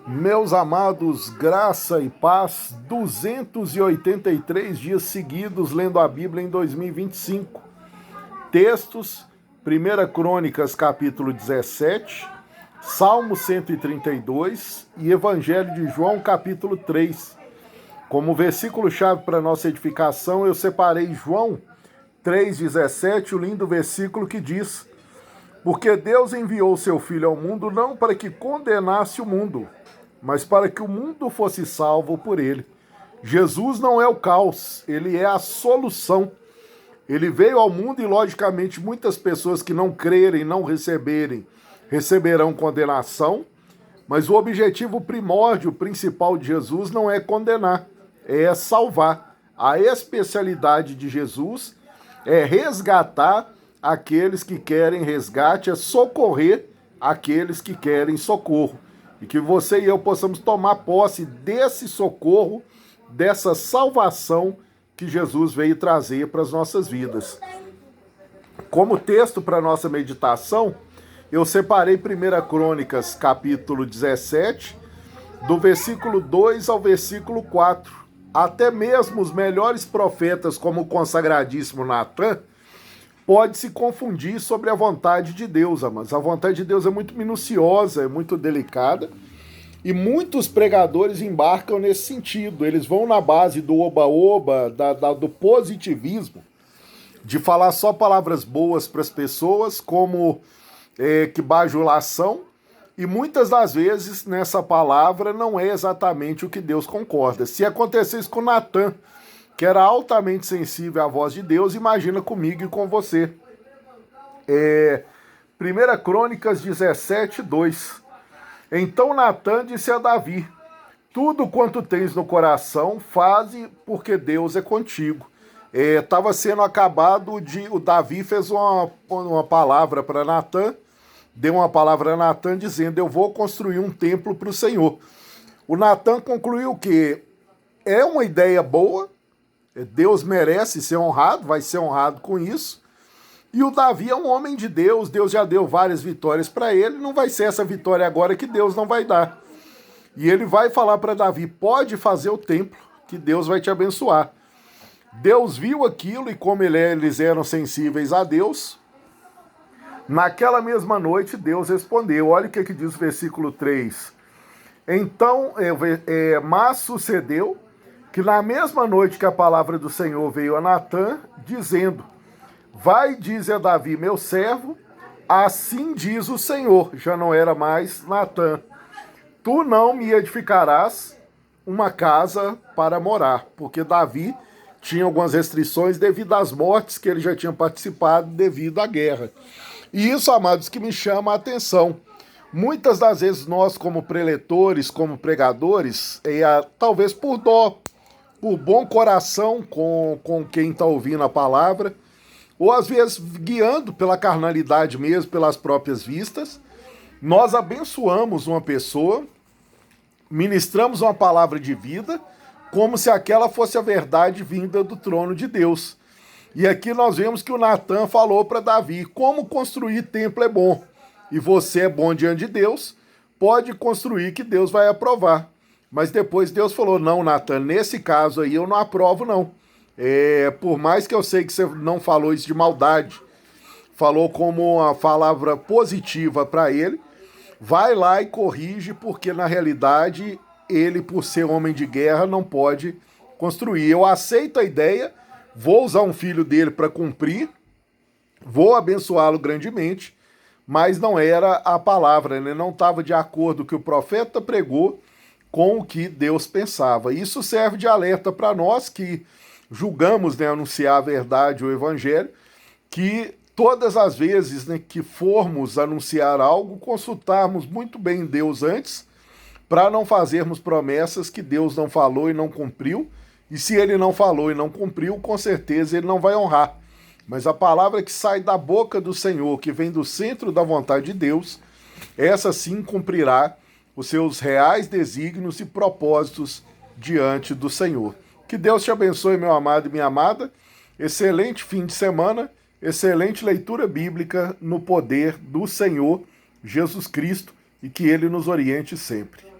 Meus amados, graça e paz, 283 dias seguidos lendo a Bíblia em 2025. Textos, 1 Crônicas, capítulo 17, Salmo 132 e Evangelho de João, capítulo 3. Como versículo-chave para nossa edificação, eu separei João 3,17, o lindo versículo que diz: porque Deus enviou seu Filho ao mundo não para que condenasse o mundo, mas para que o mundo fosse salvo por ele. Jesus não é o caos, ele é a solução. Ele veio ao mundo e, logicamente, muitas pessoas que não crerem, não receberão condenação, mas o objetivo primórdio, principal de Jesus não é condenar, é salvar. A especialidade de Jesus é resgatar aqueles que querem resgate, é socorrer aqueles que querem socorro. E que você e eu possamos tomar posse desse socorro, dessa salvação que Jesus veio trazer para as nossas vidas. Como texto para a nossa meditação, eu separei 1 Crônicas, capítulo 17, do versículo 2 ao versículo 4. Até mesmo os melhores profetas, como o consagradíssimo Natan, pode se confundir sobre a vontade de Deus, mas a vontade de Deus é muito minuciosa, é muito delicada, e muitos pregadores embarcam nesse sentido. Eles vão na base do oba-oba, do positivismo, de falar só palavras boas para as pessoas, como que bajulação, e muitas das vezes nessa palavra não é exatamente o que Deus concorda. Se acontecesse com Natan, que era altamente sensível à voz de Deus, imagina comigo e com você. 1 Crônicas 17, 2. Então Natan disse a Davi: tudo quanto tens no coração, faze, porque Deus é contigo. Estava sendo acabado, o Davi fez uma palavra para Natan, deu uma palavra a Natan dizendo: eu vou construir um templo para o Senhor. O Natan concluiu que é uma ideia boa, Deus merece ser honrado, vai ser honrado com isso. E o Davi é um homem de Deus, Deus já deu várias vitórias para ele, não vai ser essa vitória agora que Deus não vai dar. E ele vai falar para Davi: pode fazer o templo, que Deus vai te abençoar. Deus viu aquilo e como eles eram sensíveis a Deus, naquela mesma noite Deus respondeu. Olha o que diz o versículo 3. Então, mas sucedeu que na mesma noite que a palavra do Senhor veio a Natan, dizendo: vai, dize a Davi, meu servo, assim diz o Senhor. Já não era mais Natan: tu não me edificarás uma casa para morar, porque Davi tinha algumas restrições devido às mortes que ele já tinha participado devido à guerra. E isso, amados, que me chama a atenção. Muitas das vezes nós, como preletores, como pregadores, talvez por dó, por bom coração com quem está ouvindo a palavra, ou às vezes guiando pela carnalidade mesmo, pelas próprias vistas, nós abençoamos uma pessoa, ministramos uma palavra de vida, como se aquela fosse a verdade vinda do trono de Deus. E aqui nós vemos que o Natan falou para Davi: como construir templo é bom, e você é bom diante de Deus, pode construir que Deus vai aprovar. Mas depois Deus falou: não, Natan, nesse caso aí eu não aprovo não. Por mais que eu sei que você não falou isso de maldade, falou como uma palavra positiva para ele, vai lá e corrige, porque na realidade ele, por ser homem de guerra, não pode construir. Eu aceito a ideia, vou usar um filho dele para cumprir, vou abençoá-lo grandemente, mas não era a palavra, né? Não estava de acordo com o que o profeta pregou com o que Deus pensava. Isso serve de alerta para nós que julgamos, né, anunciar a verdade, o evangelho, que todas as vezes, né, que formos anunciar algo, consultarmos muito bem Deus antes, para não fazermos promessas que Deus não falou e não cumpriu. E se ele não falou e não cumpriu, com certeza ele não vai honrar. Mas a palavra que sai da boca do Senhor, que vem do centro da vontade de Deus, essa sim cumprirá os seus reais desígnios e propósitos diante do Senhor. Que Deus te abençoe, meu amado e minha amada. Excelente fim de semana, excelente leitura bíblica no poder do Senhor Jesus Cristo, e que Ele nos oriente sempre.